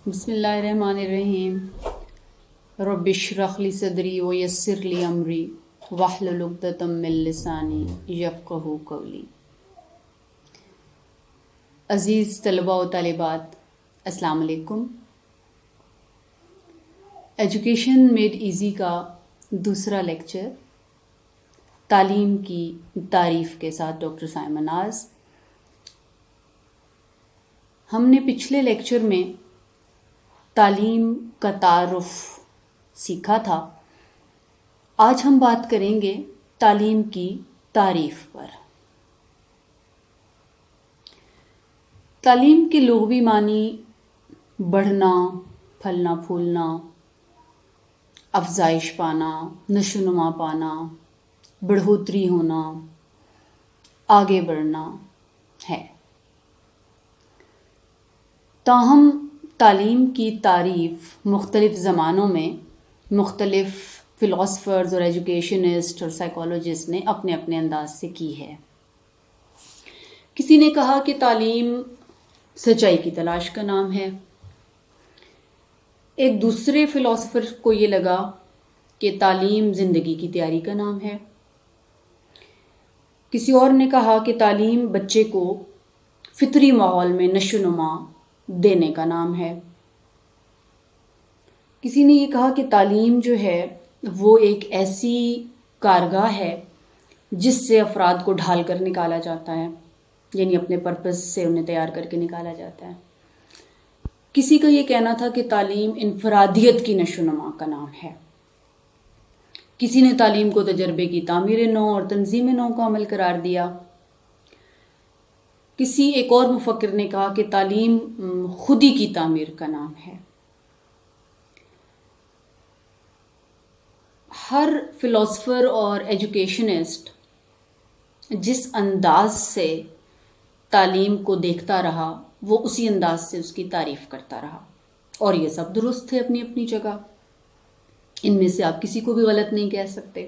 بسم اللہ الرحمن الرحیم. رب اشرح لی صدری ویسر لی امری واحلل عقدۃ من لسانی یفقہوا قولی. عزیز طلباء و طالبات، السلام علیکم. ایجوکیشن میڈ ایزی کا دوسرا لیکچر تعلیم کی تعریف کے ساتھ ڈاکٹر سائمہ ناز. ہم نے پچھلے لیکچر میں تعلیم کا تعارف سیکھا تھا. آج ہم بات کریں گے تعلیم کی تعریف پر. تعلیم کے لغوی معنی بڑھنا، پھلنا پھولنا، افزائش پانا، نشو و نما پانا، بڑھوتری ہونا، آگے بڑھنا ہے. تاہم تعلیم کی تعریف مختلف زمانوں میں مختلف فلاسفرز اور ایجوکیشنسٹ اور سائیکالوجسٹ نے اپنے اپنے انداز سے کی ہے. کسی نے کہا کہ تعلیم سچائی کی تلاش کا نام ہے. ایک دوسرے فلاسفر کو یہ لگا کہ تعلیم زندگی کی تیاری کا نام ہے. کسی اور نے کہا کہ تعلیم بچے کو فطری ماحول میں نشو و نما دینے کا نام ہے. کسی نے یہ کہا کہ تعلیم جو ہے وہ ایک ایسی کارگاہ ہے جس سے افراد کو ڈھال کر نکالا جاتا ہے، یعنی اپنے پرپس سے انہیں تیار کر کے نکالا جاتا ہے. کسی کا یہ کہنا تھا کہ تعلیم انفرادیت کی نشو و نما کا نام ہے. کسی نے تعلیم کو تجربے کی تعمیر نو اور تنظیم نو کا عمل قرار دیا. کسی ایک اور مفکر نے کہا کہ تعلیم خودی کی تعمیر کا نام ہے. ہر فلاسفر اور ایجوکیشنسٹ جس انداز سے تعلیم کو دیکھتا رہا وہ اسی انداز سے اس کی تعریف کرتا رہا، اور یہ سب درست ہے اپنی اپنی جگہ. ان میں سے آپ کسی کو بھی غلط نہیں کہہ سکتے.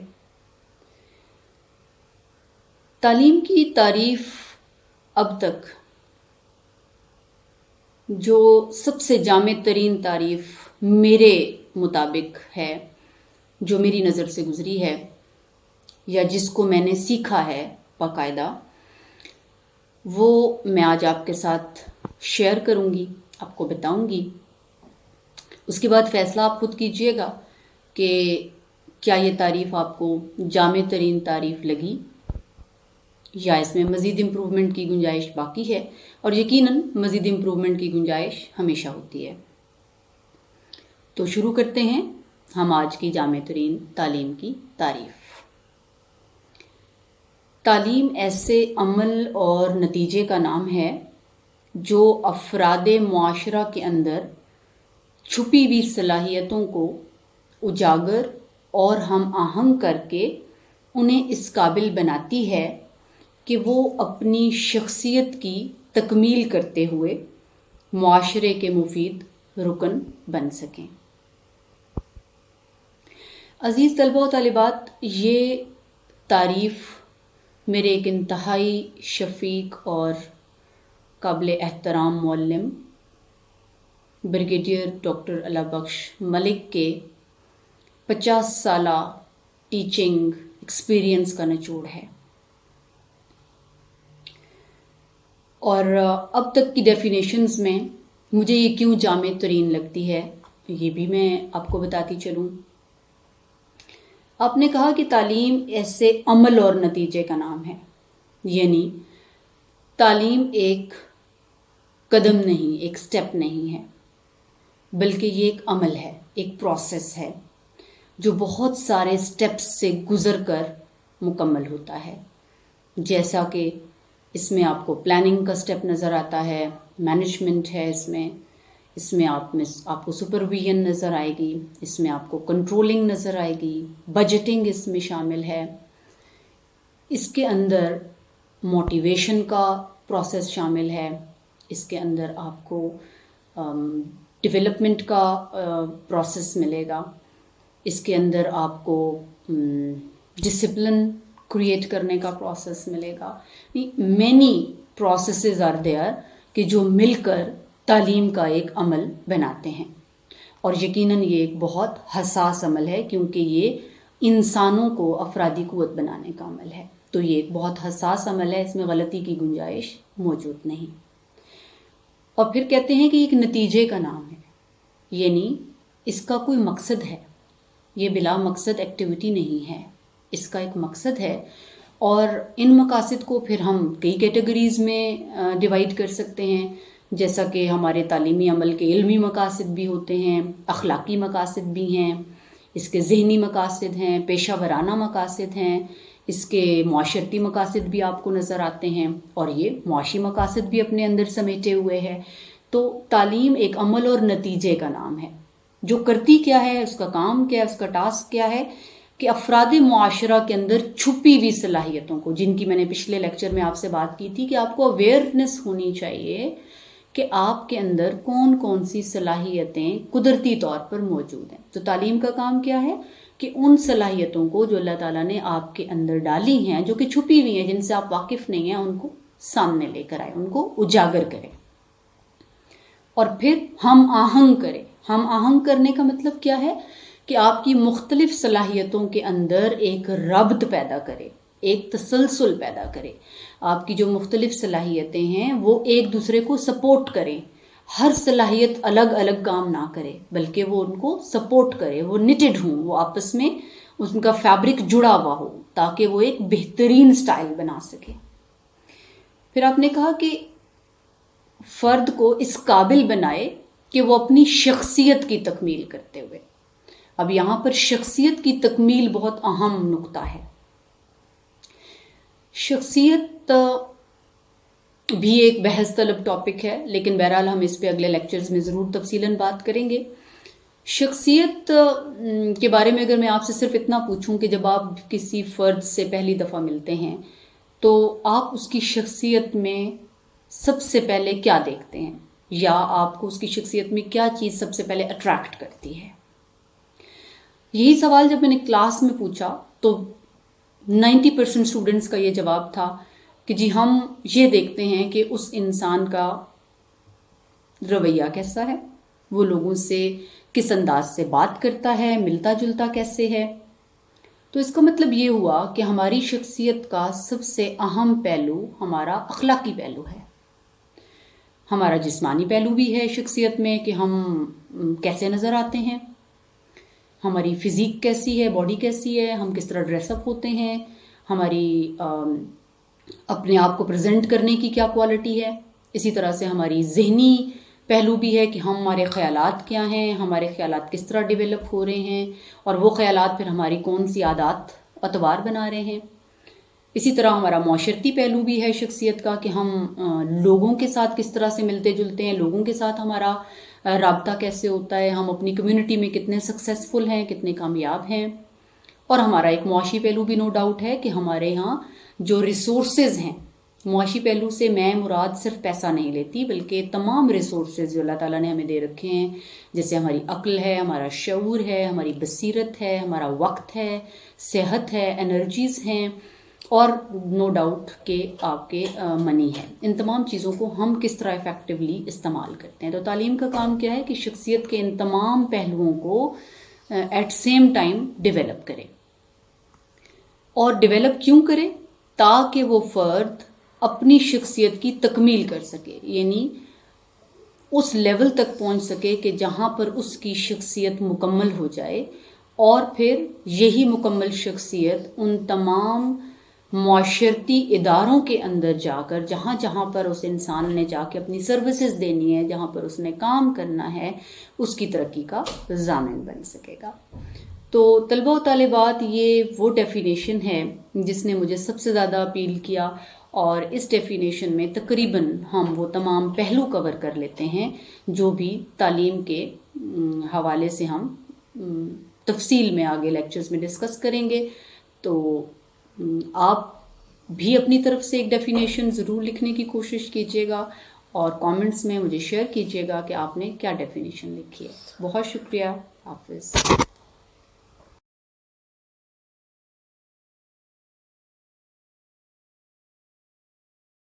تعلیم کی تعریف اب تک جو سب سے جامع ترین تعریف میرے مطابق ہے، جو میری نظر سے گزری ہے یا جس کو میں نے سیکھا ہے باقاعدہ، وہ میں آج آپ کے ساتھ شیئر کروں گی، آپ کو بتاؤں گی. اس کے بعد فیصلہ آپ خود کیجئے گا کہ کیا یہ تعریف آپ کو جامع ترین تعریف لگی یا اس میں مزید امپروومنٹ کی گنجائش باقی ہے. اور یقیناً مزید امپروومنٹ کی گنجائش ہمیشہ ہوتی ہے. تو شروع کرتے ہیں ہم آج کی جامع ترین تعلیم کی تعریف. تعلیم ایسے عمل اور نتیجے کا نام ہے جو افراد معاشرہ کے اندر چھپی ہوئی صلاحیتوں کو اجاگر اور ہم آہنگ کر کے انہیں اس قابل بناتی ہے کہ وہ اپنی شخصیت کی تکمیل کرتے ہوئے معاشرے کے مفید رکن بن سکیں. عزیز طلباء و طالبات، یہ تعریف میرے ایک انتہائی شفیق اور قابل احترام معلم بریگیڈیئر ڈاکٹر اللہ بخش ملک کے 50 سالہ ٹیچنگ ایکسپیرینس کا نچوڑ ہے. اور اب تک کی ڈیفینیشنز میں مجھے یہ کیوں جامع ترین لگتی ہے یہ بھی میں آپ کو بتاتی چلوں. آپ نے کہا کہ تعلیم ایسے عمل اور نتیجے کا نام ہے، یعنی تعلیم ایک قدم نہیں، ایک سٹیپ نہیں ہے، بلکہ یہ ایک عمل ہے، ایک پروسیس ہے جو بہت سارے سٹیپس سے گزر کر مکمل ہوتا ہے. جیسا کہ اس میں آپ کو پلاننگ کا سٹیپ نظر آتا ہے، مینجمنٹ ہے، اس میں آپ کو سپرویژن نظر آئے گی، اس میں آپ کو کنٹرولنگ نظر آئے گی، بجٹنگ اس میں شامل ہے، اس کے اندر موٹیویشن کا پروسیس شامل ہے، اس کے اندر آپ کو ڈیولپمنٹ کا پروسیس ملے گا، اس کے اندر آپ کو ڈسپلن کریٹ کرنے کا پروسیس ملے گا. مینی پروسیسز آر دیئر کہ جو مل کر تعلیم کا ایک عمل بناتے ہیں، اور یقیناً یہ ایک بہت حساس عمل ہے کیونکہ یہ انسانوں کو افرادی قوت بنانے کا عمل ہے. تو یہ ایک بہت حساس عمل ہے، اس میں غلطی کی گنجائش موجود نہیں. اور پھر کہتے ہیں کہ ایک نتیجے کا نام ہے، یعنی اس کا کوئی مقصد ہے، یہ بلا مقصد ایکٹیویٹی نہیں ہے، اس کا ایک مقصد ہے. اور ان مقاصد کو پھر ہم کئی کیٹیگریز میں ڈیوائیڈ کر سکتے ہیں، جیسا کہ ہمارے تعلیمی عمل کے علمی مقاصد بھی ہوتے ہیں، اخلاقی مقاصد بھی ہیں، اس کے ذہنی مقاصد ہیں، پیشہ ورانہ مقاصد ہیں، اس کے معاشرتی مقاصد بھی آپ کو نظر آتے ہیں، اور یہ معاشی مقاصد بھی اپنے اندر سمیٹے ہوئے ہیں. تو تعلیم ایک عمل اور نتیجے کا نام ہے. جو کرتی کیا ہے، اس کا کام کیا ہے، اس کا ٹاسک کیا ہے کہ افراد معاشرہ کے اندر چھپی ہوئی صلاحیتوں کو، جن کی میں نے پچھلے لیکچر میں آپ سے بات کی تھی کہ آپ کو اویئرنیس ہونی چاہیے کہ آپ کے اندر کون کون سی صلاحیتیں قدرتی طور پر موجود ہیں. تو تعلیم کا کام کیا ہے کہ ان صلاحیتوں کو جو اللہ تعالیٰ نے آپ کے اندر ڈالی ہیں، جو کہ چھپی ہوئی ہیں، جن سے آپ واقف نہیں ہیں، ان کو سامنے لے کر آئے، ان کو اجاگر کرے اور پھر ہم آہنگ کرے. ہم آہنگ کرنے کا مطلب کیا ہے کہ آپ کی مختلف صلاحیتوں کے اندر ایک ربط پیدا کرے، ایک تسلسل پیدا کرے. آپ کی جو مختلف صلاحیتیں ہیں وہ ایک دوسرے کو سپورٹ کریں. ہر صلاحیت الگ الگ کام نہ کرے بلکہ وہ ان کو سپورٹ کرے، وہ نٹڈ ہوں، وہ آپس میں ان کا فیبرک جڑا ہوا ہو تاکہ وہ ایک بہترین سٹائل بنا سکے. پھر آپ نے کہا کہ فرد کو اس قابل بنائے کہ وہ اپنی شخصیت کی تکمیل کرتے ہوئے. اب یہاں پر شخصیت کی تکمیل بہت اہم نقطہ ہے. شخصیت بھی ایک بحث طلب ٹاپک ہے، لیکن بہرحال ہم اس پہ اگلے لیکچرز میں ضرور تفصیلاً بات کریں گے. شخصیت کے بارے میں اگر میں آپ سے صرف اتنا پوچھوں کہ جب آپ کسی فرد سے پہلی دفعہ ملتے ہیں تو آپ اس کی شخصیت میں سب سے پہلے کیا دیکھتے ہیں، یا آپ کو اس کی شخصیت میں کیا چیز سب سے پہلے اٹریکٹ کرتی ہے؟ یہی سوال جب میں نے کلاس میں پوچھا تو 90% اسٹوڈنٹس کا یہ جواب تھا کہ جی ہم یہ دیکھتے ہیں کہ اس انسان کا رویہ کیسا ہے، وہ لوگوں سے کس انداز سے بات کرتا ہے، ملتا جلتا کیسے ہے. تو اس کا مطلب یہ ہوا کہ ہماری شخصیت کا سب سے اہم پہلو ہمارا اخلاقی پہلو ہے. ہمارا جسمانی پہلو بھی ہے شخصیت میں کہ ہم کیسے نظر آتے ہیں، ہماری فزیک کیسی ہے، باڈی کیسی ہے، ہم کس طرح ڈریس اپ ہوتے ہیں، ہماری اپنے آپ کو پریزنٹ کرنے کی کیا کوالٹی ہے. اسی طرح سے ہماری ذہنی پہلو بھی ہے کہ ہمارے خیالات کیا ہیں، ہمارے خیالات کس طرح ڈیولپ ہو رہے ہیں، اور وہ خیالات پھر ہماری کون سی عادات اطوار بنا رہے ہیں. اسی طرح ہمارا معاشرتی پہلو بھی ہے شخصیت کا کہ ہم لوگوں کے ساتھ کس طرح سے ملتے جلتے ہیں، لوگوں کے ساتھ ہمارا رابطہ کیسے ہوتا ہے، ہم اپنی کمیونٹی میں کتنے سکسیسفل ہیں، کتنے کامیاب ہیں. اور ہمارا ایک معاشی پہلو بھی نو ڈاؤٹ ہے کہ ہمارے ہاں جو ریسورسز ہیں، معاشی پہلو سے میں مراد صرف پیسہ نہیں لیتی بلکہ تمام ریسورسز جو اللہ تعالیٰ نے ہمیں دے رکھے ہیں، جیسے ہماری عقل ہے، ہمارا شعور ہے، ہماری بصیرت ہے، ہمارا وقت ہے، صحت ہے، انرجیز ہیں، اور نو ڈاؤٹ کہ آپ کے منی ہے. ان تمام چیزوں کو ہم کس طرح افیکٹولی استعمال کرتے ہیں. تو تعلیم کا کام کیا ہے کہ شخصیت کے ان تمام پہلوؤں کو ایٹ سیم ٹائم ڈیولپ کرے. اور ڈیولپ کیوں کرے؟ تاکہ وہ فرد اپنی شخصیت کی تکمیل کر سکے، یعنی اس لیول تک پہنچ سکے کہ جہاں پر اس کی شخصیت مکمل ہو جائے، اور پھر یہی مکمل شخصیت ان تمام معاشرتی اداروں کے اندر جا کر جہاں جہاں پر اس انسان نے جا کے اپنی سروسز دینی ہے، جہاں پر اس نے کام کرنا ہے، اس کی ترقی کا ضامن بن سکے گا. تو طلبہ و طالبات، یہ وہ ڈیفینیشن ہے جس نے مجھے سب سے زیادہ اپیل کیا، اور اس ڈیفینیشن میں تقریباً ہم وہ تمام پہلو کور کر لیتے ہیں جو بھی تعلیم کے حوالے سے ہم تفصیل میں آگے لیکچرز میں ڈسکس کریں گے. تو آپ بھی اپنی طرف سے ایک ڈیفینیشن ضرور لکھنے کی کوشش کیجیے گا، اور کامنٹس میں مجھے شیئر کیجیے گا کہ آپ نے کیا ڈیفینیشن لکھی ہے. بہت شکریہ. حافظ.